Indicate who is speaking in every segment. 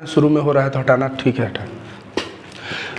Speaker 1: शुरू में हो रहा है तो हटाना ठीक है, हटाना।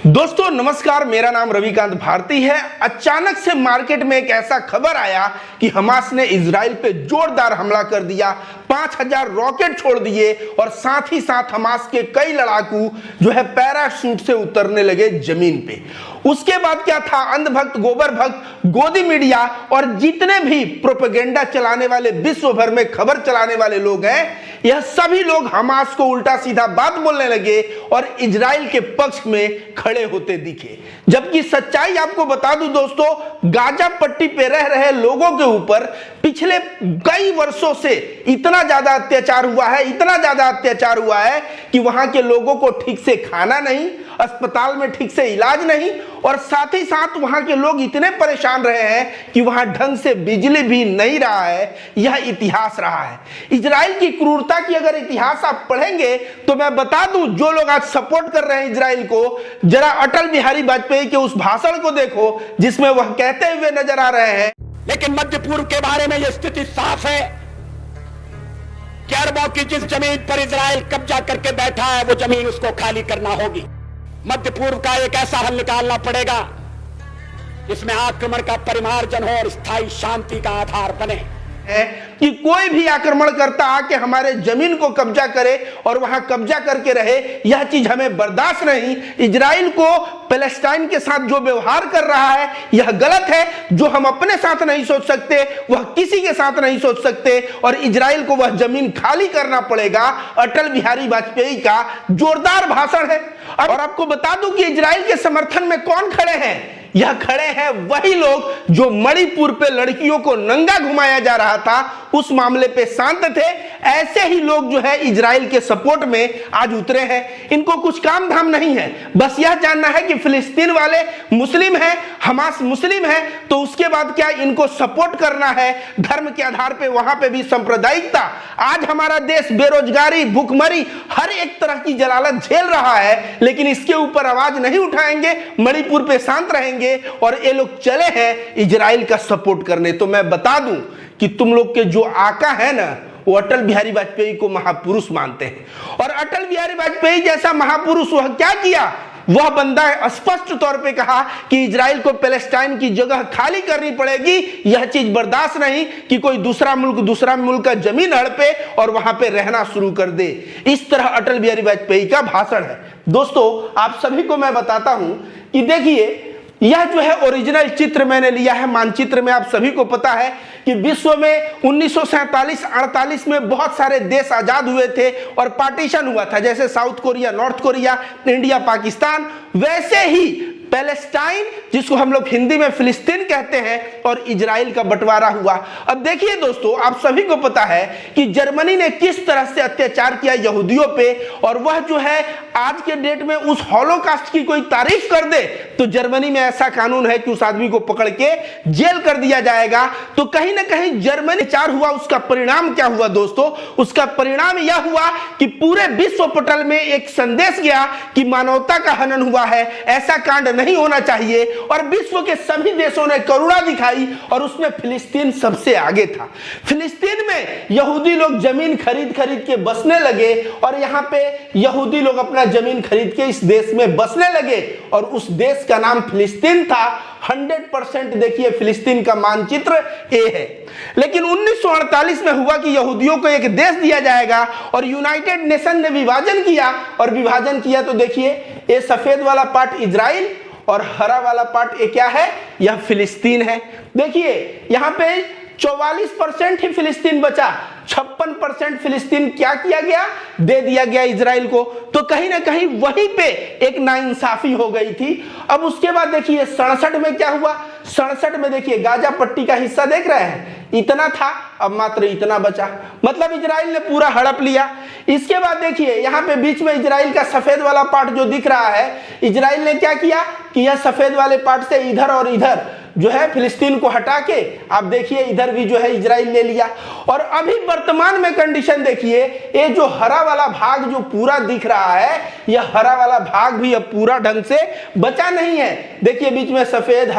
Speaker 1: दोस्तों नमस्कार, मेरा नाम रविकांत भारती है। अचानक से मार्केट में एक ऐसा खबर आया कि हमास ने इजराइल पे जोरदार हमला कर दिया, 5000 रॉकेट छोड़ दिए और साथ ही साथ हमास के कई लड़ाकू जो है पैराशूट से उतरने लगे जमीन पे। उसके बाद क्या था, अंधभक्त, गोबर भक्त, गोदी मीडिया और जितने भी प्रोपेगेंडा चलाने वाले, विश्व भर में खबर चलाने वाले लोग हैं, यह सभी लोग हमास को उल्टा सीधा बात बोलने लगे और इजराइल के पक्ष में खड़े होते दिखे। जबकि सच्चाई आपको बता दूं दोस्तों, गाजा पट्टी पे रह रहे लोगों के ऊपर पिछले कई वर्षों से इतना ज्यादा अत्याचार हुआ है, इतना ज्यादा अत्याचार हुआ है कि वहां के लोगों को ठीक से खाना नहीं, अस्पताल में ठीक से इलाज नहीं और साथ ही साथ वहां के लोग इतने परेशान रहे हैं कि वहां ढंग से बिजली भी नहीं रहा है। यह इतिहास रहा है। इजराइल की क्रूरता की अगर इतिहास आप पढ़ेंगे तो मैं बता दूं, जो लोग आज सपोर्ट कर रहे हैं इजराइल को, जरा अटल बिहारी वाजपेयी के उस भाषण को देखो जिसमें वह कहते हुए नजर आ रहे हैं।
Speaker 2: लेकिन मध्य पूर्व के बारे में यह स्थिति साफ है कि अरबों की जिस जमीन पर इजराइल कब्जा करके बैठा है वो जमीन उसको खाली करना होगी। मध्य पूर्व का एक ऐसा हल निकालना पड़ेगा जिसमें आक्रमण का परिमार्जन हो और स्थायी शांति का आधार बने।
Speaker 1: है कि कोई भी आक्रमणकर्ता आके हमारे जमीन को कब्जा करे और वहां कब्जा करके रहे, यह चीज हमें बर्दाश्त नहीं। इजराइल को पैलेस्टाइन के साथ जो व्यवहार कर रहा है यह गलत है। जो हम अपने साथ नहीं सोच सकते वह किसी के साथ नहीं सोच सकते और इजराइल को वह जमीन खाली करना पड़ेगा। अटल बिहारी वाजपेयी का जोरदार भाषण है। और आपको बता दूं कि इजराइल के समर्थन में कौन खड़े हैं। यह खड़े हैं वही लोग जो मणिपुर पे लड़कियों को नंगा घुमाया जा रहा था, उस मामले पे शांत थे। ऐसे ही लोग जो है इजराइल के सपोर्ट में आज उतरे हैं। इनको कुछ काम धाम नहीं है, बस यह जानना है कि फिलिस्तीन वाले मुस्लिम हैं, हमास मुस्लिम है, तो उसके बाद क्या इनको सपोर्ट करना है धर्म के आधार पे। वहां पे भी सांप्रदायिकता, आज हमारा देश बेरोजगारी, भूखमरी, हर एक तरह की जलालत झेल रहा है, लेकिन इसके ऊपर आवाज नहीं उठाएंगे, मणिपुर पे शांत रहेंगे और ये लोग चले हैं इजराइल का सपोर्ट करने। तो मैं बता दूं कि तुम लोग के जो आका है ना, वो अटल बिहारी वाजपेयी को महापुरुष मानते हैं। और अटल बिहारी वाजपेयी जैसा महापुरुष वह क्या किया, वह बंदा स्पष्ट तौर पे कहा कि इजराइल को पैलेस्टाइन की जगह खाली करनी पड़ेगी। यह चीज बर्दाश्त नहीं कि कोई दूसरा मुल्क का जमीन हड़पे और वहां पे रहना शुरू कर दे। इस तरह अटल बिहारी वाजपेयी का भाषण है। दोस्तों आप सभी को मैं बताता हूं कि देखिए, यह जो है ओरिजिनल चित्र मैंने लिया है मानचित्र में। आप सभी को पता है कि विश्व में 1947-48 में बहुत सारे देश आजाद हुए थे और पार्टीशन हुआ था, जैसे south Korea, north Korea, India, Pakistan. वैसे ही पैलेस्टाइन, जिसको हम लोग हिंदी में फिलिस्तीन कहते हैं, और इजराइल का बंटवारा हुआ। अब देखिए दोस्तों, आप सभी को पता है कि जर्मनी ने किस तरह से अत्याचार किया यहूदियों पे, और वह जो है आज के डेट में उस हॉलोकास्ट की कोई तारीफ कर दे तो जर्मनी में ऐसा कानून है कि उस आदमी को पकड़ के जेल कर दिया जाएगा। तो कहीं ना कहीं जर्मनी चार हुआ। उसका परिणाम क्या हुआ दोस्तों? उसका परिणाम यह हुआ कि पूरे विश्व पटल में एक संदेश गया कि मानवता का हनन हुआ है, ऐसा कांड नहीं होना चाहिए। और विश्व के सभी देशों ने करुणा दिखाई और उसमें फिलिस्तीन सबसे आगे था। फिलिस्तीन में यहूदी लोग जमीन खरीद खरीद के बसने लगे और यहाँ पे यहूदी लोग अपना जमीन खरीद के इस देश में बसने लगे और उस देश का नाम फिलिस्तीन था। 100% देखिए फिलिस्तीन का मानचित्र ए है। लेकिन 1948 में हुआ कि यहूदियों को एक देश दिया जाएगा और यूनाइटेड नेशन ने विभाजन किया। और विभाजन किया तो देखिए, ये सफेद वाला पार्ट इजराइल और हरा वाला पार्ट ये क्या है, यह फिलिस्तीन है। देखिए यहाँ पे 44% ही फिलिस्तीन बचा, 56% फिलिस्तीन क्या किया गया, दे दिया गया इजराइल को। तो कहीं ना कहीं वहीं पे एक नाइंसाफी हो गई थी। अब उसके बाद देखिए 67 में क्या हुआ। 67 में देखिए गाजा पट्टी का हिस्सा देख रहे हैं, इतना था, अब मात्र इतना बचा, मतलब इजराइल ने पूरा हड़प लिया। इसके बाद देखिए यहाँ पे बीच में इजराइल का सफेद वाला पार्ट जो दिख रहा है, इजराइल ने क्या किया कि यह सफेद वाले पार्ट से इधर और इधर जो है फिलिस्तीन को हटा के आप देखिए इधर भी जो है इजराइल ले लिया। और अभी वर्तमान में कंडीशन देखिए, ये जो हरा वाला भाग जो पूरा दिख रहा है, यह हरा वाला भाग भी अब पूरा ढंग से बचा नहीं है। देखिए बीच में सफेद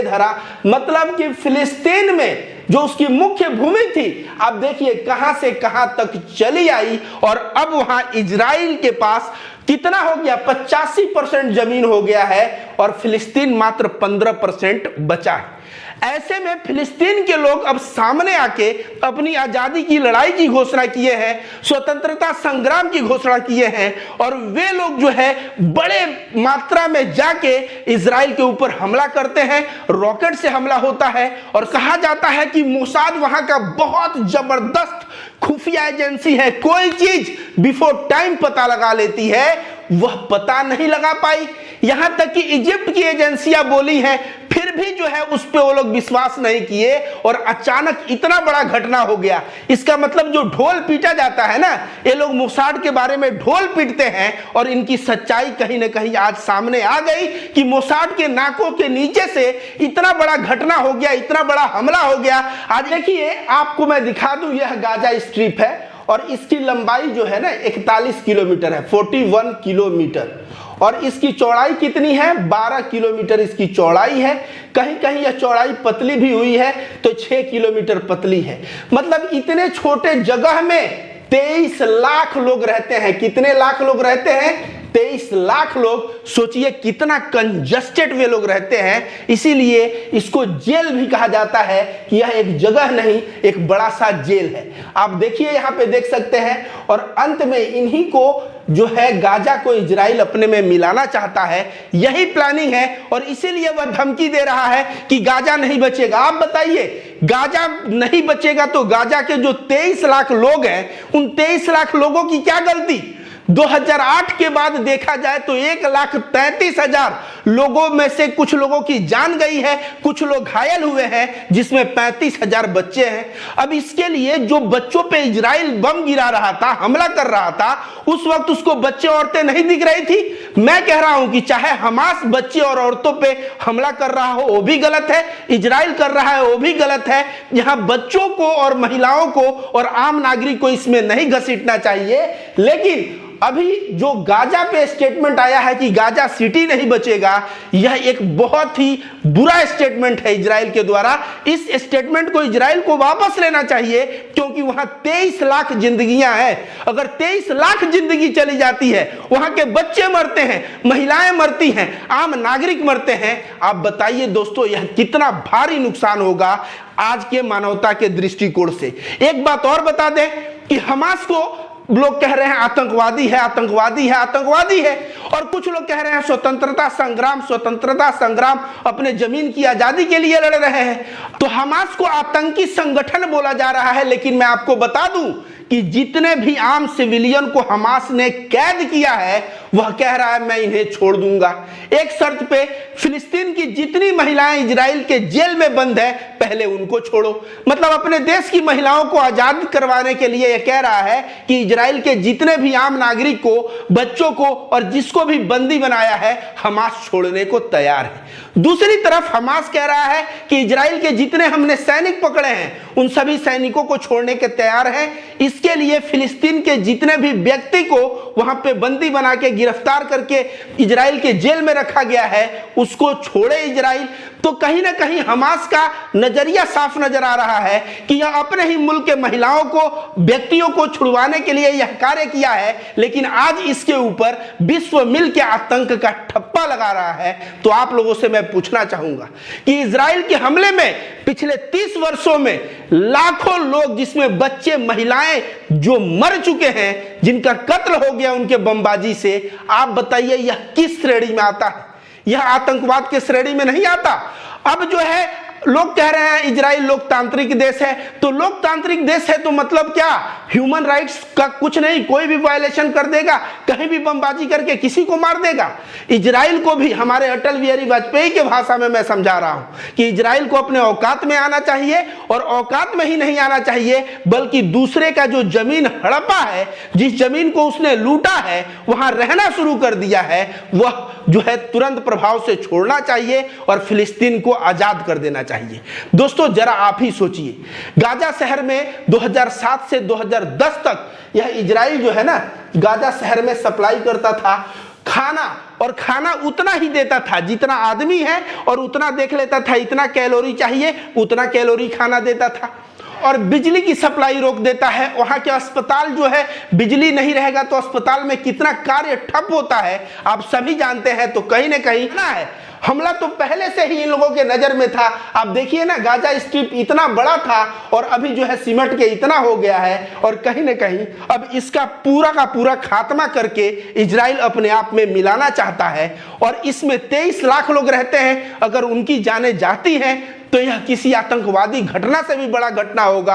Speaker 1: हरा, मतलब कि फिलिस्तीन में जो उसकी मुख्य भूमि थी, अब देखिए कहां से कहां तक चली आई और अब वहां इजराइल के पास कितना हो गया, 85% जमीन हो गया है और फिलिस्तीन मात्र 15% बचा है। ऐसे में फिलिस्तीन के लोग अब सामने आके अपनी आजादी की लड़ाई की घोषणा किए हैं, स्वतंत्रता संग्राम की घोषणा किए हैं और वे लोग जो है बड़े मात्रा में जाके इजराइल के ऊपर हमला करते हैं। रॉकेट से हमला होता है और कहा जाता है कि मोसाद वहां का बहुत जबरदस्त खुफिया एजेंसी है, कोई चीज बिफोर टाइम पता लगा लेती है, वह पता नहीं लगा पाई। यहां तक कि इजिप्ट की एजेंसियां बोली हैं, फिर भी जो है उस पे वो लोग विश्वास नहीं किए और अचानक इतना बड़ा घटना हो गया। इसका मतलब जो ढोल पीटा जाता है ना, ये लोग मोसाद के बारे में ढोल पीटते हैं और इनकी सच्चाई कहीं ना कहीं आज सामने आ गई कि मोसाद के नाकों के नीचे से इतना बड़ा घटना हो गया, इतना बड़ा हमला हो गया। आज देखिए आपको मैं दिखा दूं, यह गाजा स्ट्रिप है और इसकी लंबाई जो है ना 41 किलोमीटर है, 41 किलोमीटर, और इसकी चौड़ाई कितनी है, 12 किलोमीटर इसकी चौड़ाई है। कहीं कहीं यह चौड़ाई पतली भी हुई है तो 6 किलोमीटर पतली है। मतलब इतने छोटे जगह में 23 लाख लोग रहते हैं। कितने लाख लोग रहते हैं, 23 लाख लोग। सोचिए कितना कंजस्टेड वे लोग रहते हैं। इसीलिए इसको जेल भी कहा जाता है कि यह एक जगह नहीं, एक बड़ा सा जेल है। आप देखिए यहाँ पे देख सकते हैं। और अंत में इन्हीं को जो है गाजा को इजराइल अपने में मिलाना चाहता है, यही प्लानिंग है और इसीलिए वह धमकी दे रहा है कि गाजा नहीं बचेगा। आप बताइए, गाजा नहीं बचेगा तो गाजा के जो 23 लाख लोग हैं, उन 23 लाख लोगों की क्या गलती? 2008 के बाद देखा जाए तो 1,33,000 लोगों में से कुछ लोगों की जान गई है, कुछ लोग घायल हुए हैं, जिसमें 35,000 बच्चे हैं। अब इसके लिए जो बच्चों पे इजराइल बम गिरा रहा था, हमला कर रहा था, उस वक्त उसको बच्चे औरतें नहीं दिख रही थी। मैं कह रहा हूं कि चाहे हमास बच्चे और औरतों पे हमला कर रहा हो वो भी गलत है, इजराइल कर रहा है वो भी गलत है। यहां बच्चों को और महिलाओं को और आम नागरिक को इसमें नहीं घसीटना चाहिए। लेकिन अभी जो गाजा पे स्टेटमेंट आया है कि गाजा सिटी नहीं बचेगा, यह एक बहुत ही बुरा स्टेटमेंट है इजराइल के द्वारा। इस स्टेटमेंट को इजराइल को वापस लेना चाहिए, क्योंकि वहां 23 लाख जिंदगियां हैं। अगर 23 लाख जिंदगी चली जाती है, वहां के बच्चे मरते हैं, महिलाएं मरती हैं, आम नागरिक मरते हैं, आप बताइए दोस्तों यह कितना भारी नुकसान होगा आज के मानवता के दृष्टिकोण से। एक बात और बता दें कि हमास को लोग कह रहे हैं आतंकवादी है, आतंकवादी है, आतंकवादी है, और कुछ लोग कह रहे हैं स्वतंत्रता संग्राम, स्वतंत्रता संग्राम, अपने जमीन की आजादी के लिए लड़ रहे हैं। तो हमास को आतंकी संगठन बोला जा रहा है। लेकिन मैं आपको बता दूं कि जितने भी आम सिविलियन को हमास ने कैद किया है, वह कह रहा है मैं इन्हें छोड़ दूंगा। एक शर्त पे, फिलिस्तीन की जितनी महिलाएं इजराइल के जेल में बंद है, पहले उनको छोड़ो। मतलब अपने देश की महिलाओं को आजाद करवाने के लिए यह कह रहा है कि इजराइल के जितने भी आम नागरिक को, बच्चों को और जिसको भी बंदी बनाया है, हमास छोड़ने को तैयार है। दूसरी तरफ हमास कह रहा है कि इजराइल के जितने हमने सैनिक पकड़े हैं, उन सभी सैनिकों को छोड़ने के तैयार हैं। इसके लिए फिलिस्तीन के जितने भी व्यक्ति को वहां पे बंदी बना के गिरफ्तार करके इजराइल के जेल में रखा गया है, उसको छोड़े इजराइल। तो कहीं ना कहीं हमास का नजरिया साफ नजर आ रहा है कि यह अपने ही मुल्क के महिलाओं को, व्यक्तियों को छुड़वाने के लिए यह कार्य किया है, लेकिन आज इसके ऊपर विश्व मिल के आतंक का ठप्पा लगा रहा है। तो आप लोगों से मैं पूछना चाहूंगा कि इजराइल के हमले में पिछले 30 वर्षों में लाखों लोग, जिसमें बच्चे, महिलाएं जो मर चुके हैं, जिनका कत्ल हो गया उनके बमबाजी से, आप बताइए यह किस श्रेणी में आता है? यह आतंकवाद के श्रेणी में नहीं आता। अब जो है लोग कह रहे हैं इजराइल लोकतांत्रिक देश है, तो लोकतांत्रिक देश है तो मतलब क्या ह्यूमन राइट्स का कुछ नहीं, कोई भी वायलेशन कर देगा, कहीं भी बमबाजी करके किसी को मार देगा? इजराइल को भी हमारे अटल बिहारी वाजपेयी के भाषा में मैं समझा रहा हूं कि इजराइल को अपने औकात में आना चाहिए, और औकात में ही नहीं आना चाहिए बल्कि दूसरे का जो जमीन हड़पा है, जिस जमीन को उसने लूटा है, वहां रहना शुरू कर दिया है, वह जो है तुरंत प्रभाव से छोड़ना चाहिए और फिलिस्तीन को आजाद कर देना चाहिए। दोस्तों जरा आप ही सोचिए, गाजा शहर में 2007 से 2010 तक यह इजराइल जो है ना, गाजा शहर में सप्लाई करता था खाना, और खाना उतना ही देता था जितना आदमी है, और उतना देख लेता था इतना कैलोरी चाहिए, उतना कैलोरी खाना देता था। और बिजली की सप्लाई रोक देता है। वहां के अस्पताल जो है, बिजली नहीं रहेगा तो अस्पताल में कितना कार्य ठप होता है आप सभी जानते हैं। तो कहीं ना कहीं ना है, हमला तो पहले से ही इन लोगों के नजर में था। आप देखिए ना, गाजा स्ट्रिप इतना बड़ा था और अभी जो है सिमट के इतना हो गया है, और कहीं ना कहीं अब इसका पूरा का पूरा खात्मा करके इजराइल अपने आप में मिलाना चाहता है। और इसमें 23 लाख लोग रहते हैं, अगर उनकी जानें जाती हैं तो यह किसी आतंकवादी घटना से भी बड़ा घटना होगा।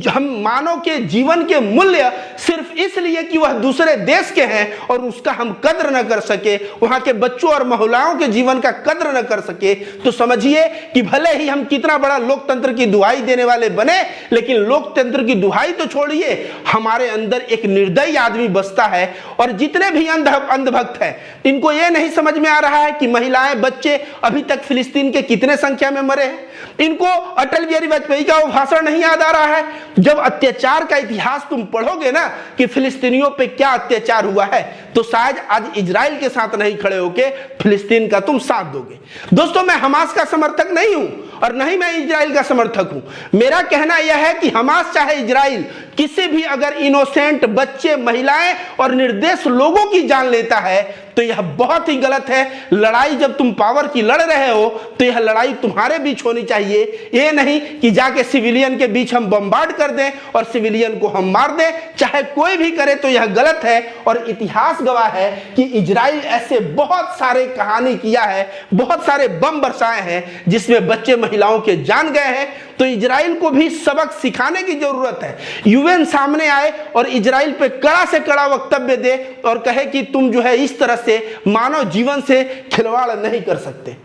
Speaker 1: हम मानव के जीवन के मूल्य सिर्फ इसलिए कि वह दूसरे देश के हैं और उसका हम कद्र न कर सके, वहां के बच्चों और महिलाओं के जीवन का कद्र न कर सके, तो समझिए कि भले ही हम कितना बड़ा लोकतंत्र की दुहाई देने वाले बने, लेकिन लोकतंत्र की दुहाई तो छोड़िए, हमारे अंदर एक निर्दयी आदमी बसता है। और जितने भी अंधभक्त हैं, इनको यह नहीं समझ में आ रहा है कि महिलाएं, बच्चे अभी तक फिलिस्तीन के कितने संख्या में मरे हैं। इनको अटल बिहारी वाजपेयी का वो भाषण नहीं याद आ रहा है। जब अत्याचार का इतिहास तुम पढ़ोगे ना कि फिलिस्तीनियों पे क्या अत्याचार हुआ है, तो शायद आज इजराइल के साथ नहीं खड़े होके फिलिस्तीन का तुम साथ दोगे। दोस्तों, मैं हमास का समर्थक नहीं हूं और नहीं मैं इजराइल का समर्थक हूं। मेरा कहना यह है कि हमास चाहे इजराइल किसी भी अगर इनोसेंट बच्चे, महिलाएं और निर्दोष लोगों की जान लेता है तो यह बहुत ही गलत है। लड़ाई जब तुम पावर की लड़ रहे हो तो यह लड़ाई तुम्हारे बीच होनी चाहिए, ये नहीं कि जाके सिविलियन के बीच हम बम्बार्ड कर दें और सिविलियन को हम मार दें। चाहे कोई भी करे तो यह गलत है। और इतिहास गवाह है कि इजराइल ऐसे बहुत सारे कहानी किया है, बहुत सारे बम बरसाए हैं जिसमें बच्चे महिलाओं के जान गए हैं। तो इजराइल को भी सबक सिखाने की जरूरत है। यूएन सामने आए और इजराइल पे कड़ा से कड़ा वक्तव्य दे और कहे कि तुम जो है इस तरह से मानव जीवन से खिलवाड़ नहीं कर सकते।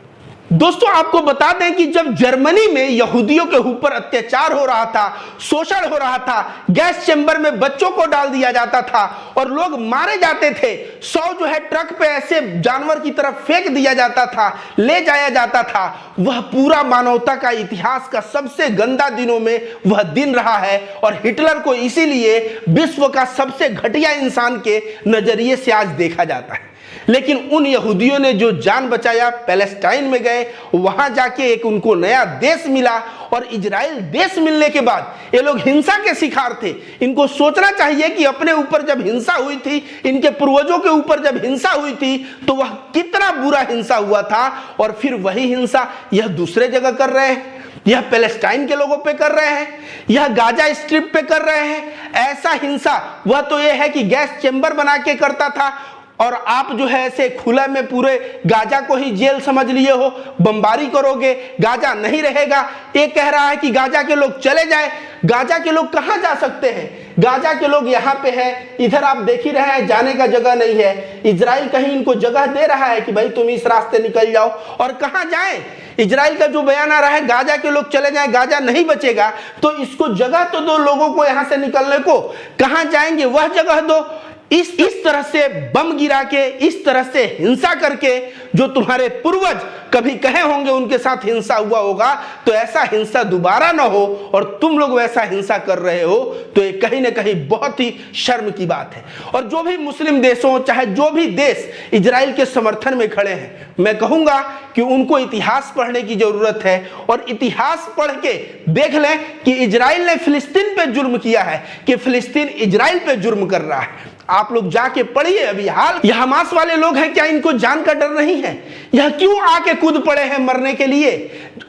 Speaker 1: दोस्तों, आपको बता दें कि जब जर्मनी में यहूदियों के ऊपर अत्याचार हो रहा था, शोषण हो रहा था, गैस चेंबर में बच्चों को डाल दिया जाता था और लोग मारे जाते थे, 100 जो है ट्रक पे ऐसे जानवर की तरफ फेंक दिया जाता था, ले जाया जाता था, वह पूरा मानवता का इतिहास का सबसे गंदा दिनों में वह दिन रहा है। और हिटलर को इसीलिए विश्व का सबसे घटिया इंसान के नजरिए से आज देखा जाता है। लेकिन उन यहूदियों ने जो जान बचाया, पैलेस्टाइन में गए, वहां जाके एक उनको नया देश मिला। और इजराइल देश मिलने के बाद ये लोग हिंसा के शिकार थे। इनको सोचना चाहिए कि अपने ऊपर जब हिंसा हुई थी, इनके पूर्वजों के ऊपर जब हिंसा हुई थी, तो वह कितना बुरा हिंसा हुआ था। और फिर वही हिंसा यह दूसरे जगह कर रहे हैं, यह पैलेस्टाइन के लोगों पे कर रहे हैं, यह गाजा स्ट्रिप पे कर रहे हैं। ऐसा हिंसा वह तो यह है कि गैस चेंबर बना के करता था और आप जो है ऐसे खुला में पूरे गाजा को ही जेल समझ लिए हो, बमबारी करोगे, गाजा नहीं रहेगा। एक कह रहा है कि गाजा के लोग चले जाए। गाजा के लोग कहां जा सकते हैं? गाजा के लोग यहाँ पे हैं, इधर आप देख ही रहे हैं, जाने का जगह नहीं है। इजराइल कहीं इनको जगह दे रहा है कि भाई तुम इस रास्ते निकल जाओ, और कहां जाएं? इजराइल का जो बयान आ रहा है, गाजा के लोग चले जाएं, गाजा नहीं बचेगा, तो इसको जगह तो दो लोगों को यहां से निकलने को। कहां जाएंगे वह जगह दो। इस तरह से बम गिरा के, इस तरह से हिंसा करके, जो तुम्हारे पूर्वज कभी कहे होंगे उनके साथ हिंसा हुआ होगा, तो ऐसा हिंसा दोबारा ना हो और तुम लोग वैसा हिंसा कर रहे हो, तो ये कहीं ना कहीं बहुत ही शर्म की बात है। और जो भी मुस्लिम देशों, चाहे जो भी देश इजराइल के समर्थन में खड़े हैं, मैं कहूंगा कि उनको इतिहास पढ़ने की जरूरत है। और इतिहास पढ़ के देख लें कि इजराइल ने फिलिस्तीन पे जुर्म किया है कि फिलिस्तीन इजराइल पे जुर्म कर रहा है। आप लोग जाके पढ़िए अभी हाल। यह हमास वाले लोग हैं, क्या इनको जान का डर नहीं है? यह क्यों आके कूद पड़े हैं मरने के लिए?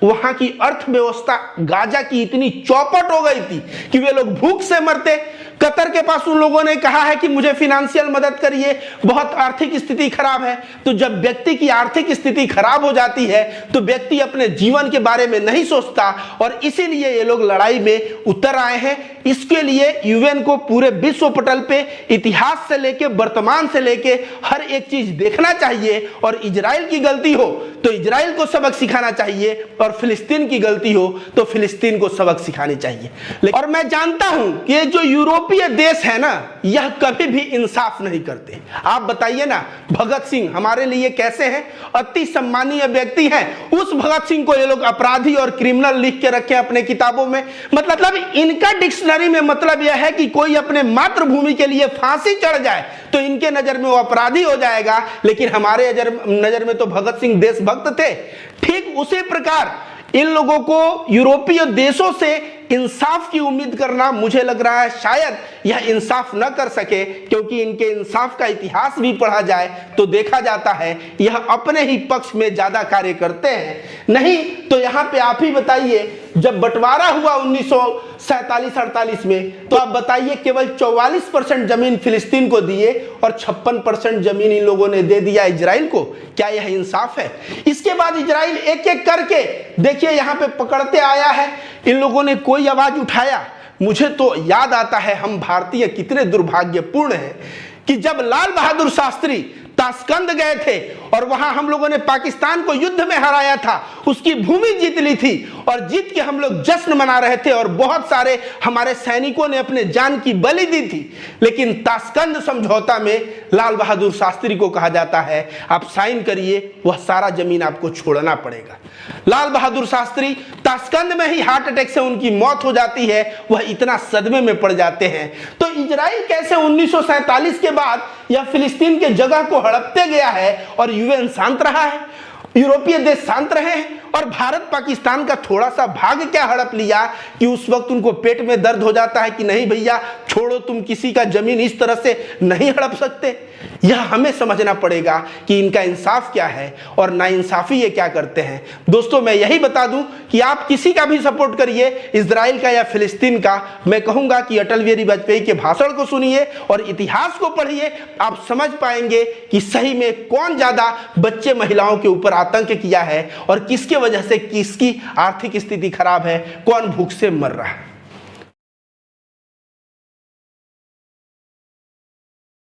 Speaker 1: वहां की अर्थव्यवस्था गाजा की इतनी चौपट हो गई थी कि वे लोग भूख से मरते। कतर के पास उन लोगों ने कहा है कि मुझे फिनेंशियल मदद करिए, बहुत आर्थिक स्थिति खराब है। तो जब व्यक्ति की आर्थिक स्थिति खराब हो जाती है तो व्यक्ति अपने जीवन के बारे में नहीं सोचता, और इसीलिए ये लोग लड़ाई में उतर आए हैं। इसके लिए यूएन को पूरे विश्व पटल पे इतिहास से लेके वर्तमान से लेके हर एक चीज देखना चाहिए। और इजराइल की गलती हो तो इजराइल को सबक सिखाना चाहिए, और फिलिस्तीन की गलती हो तो फिलिस्तीन को सबक सिखानी चाहिए। और मैं जानता हूं कि ये जो यूरोपीय देश है ना, यह कभी भी इंसाफ नहीं करते। आप बताइए ना, भगत सिंह हमारे लिए कैसे हैं, अति सम्मानीय व्यक्ति हैं। उस भगत सिंह को ये लोग अपराधी और क्रिमिनल लिख के रखे अपने किताबों में। मतलब इनका डिक्शनरी में मतलब यह है कि कोई अपने मातृभूमि के लिए फांसी चढ़ जाए तो इनके नजर में वो अपराधी हो जाएगा, लेकिन हमारे नजर में तो भगत सिंह देशभक्त थे। ठीक उसी प्रकार इन लोगों को यूरोपीय देशों से इंसाफ की उम्मीद करना, मुझे लग रहा है शायद यह इंसाफ न कर सके, क्योंकि इनके इंसाफ का इतिहास भी पढ़ा जाए तो देखा जाता है यह अपने ही पक्ष में ज्यादा कार्य करते हैं। नहीं तो यहां पे आप ही बताइए, जब बंटवारा हुआ 1947-48 में, तो आप बताइए केवल 44% जमीन फिलिस्तीन को दिए और 56% जमीन इन लोगों ने दे दिया इजराइल को। क्या यह इंसाफ है? इसके बाद इजराइल एक एक करके देखिए यहां पे पकड़ते आया है। इन लोगों ने कोई आवाज उठाया? मुझे तो याद आता है हम भारतीय कितने दुर्भाग्यपूर्ण हैं कि जब लाल बहादुर शास्त्री ताशकंद गए थे और वहां हम लोगों ने पाकिस्तान को युद्ध में हराया था, उसकी भूमि जीत ली थी और जीत के हम लोग जश्न मना रहे थे और बहुत सारे हमारे सैनिकों ने अपने जान की बलि दी थी। लेकिन ताशकंद समझौता में लाल बहादुर शास्त्री को कहा जाता है आप साइन करिए, वह सारा जमीन आपको छोड़ना पड़ेगा। लाल बहादुर शास्त्री ताशकंद में ही हार्ट अटैक से उनकी मौत हो जाती है, वह इतना सदमे में पड़ जाते हैं। तो इजराइल कैसे 1947 के बाद यह फिलिस्तीन के जगह को हड़पते गया है और यूएन शांत रहा है, यूरोपीय देश शांत रहे हैं, और भारत पाकिस्तान का थोड़ा सा भाग क्या हड़प लिया कि उस वक्त उनको पेट में दर्द हो जाता है कि नहीं भैया छोड़ो, तुम किसी का जमीन इस तरह से नहीं हड़प सकते। यह हमें समझना पड़ेगा कि इनका इंसाफ क्या है और नाइंसाफी ये क्या करते हैं। दोस्तों मैं यही बता दूं कि आप किसी का भी सपोर्ट करिए, इजराइल का या फिलिस्तीन का, मैं कहूंगा कि अटल बिहारी वाजपेयी के भाषण को सुनिए और इतिहास को पढ़िए। आप समझ पाएंगे कि सही में कौन ज्यादा बच्चे महिलाओं के ऊपर आतंक किया है और किसके वजह से किसकी आर्थिक स्थिति खराब है, कौन भूख से मर रहा है।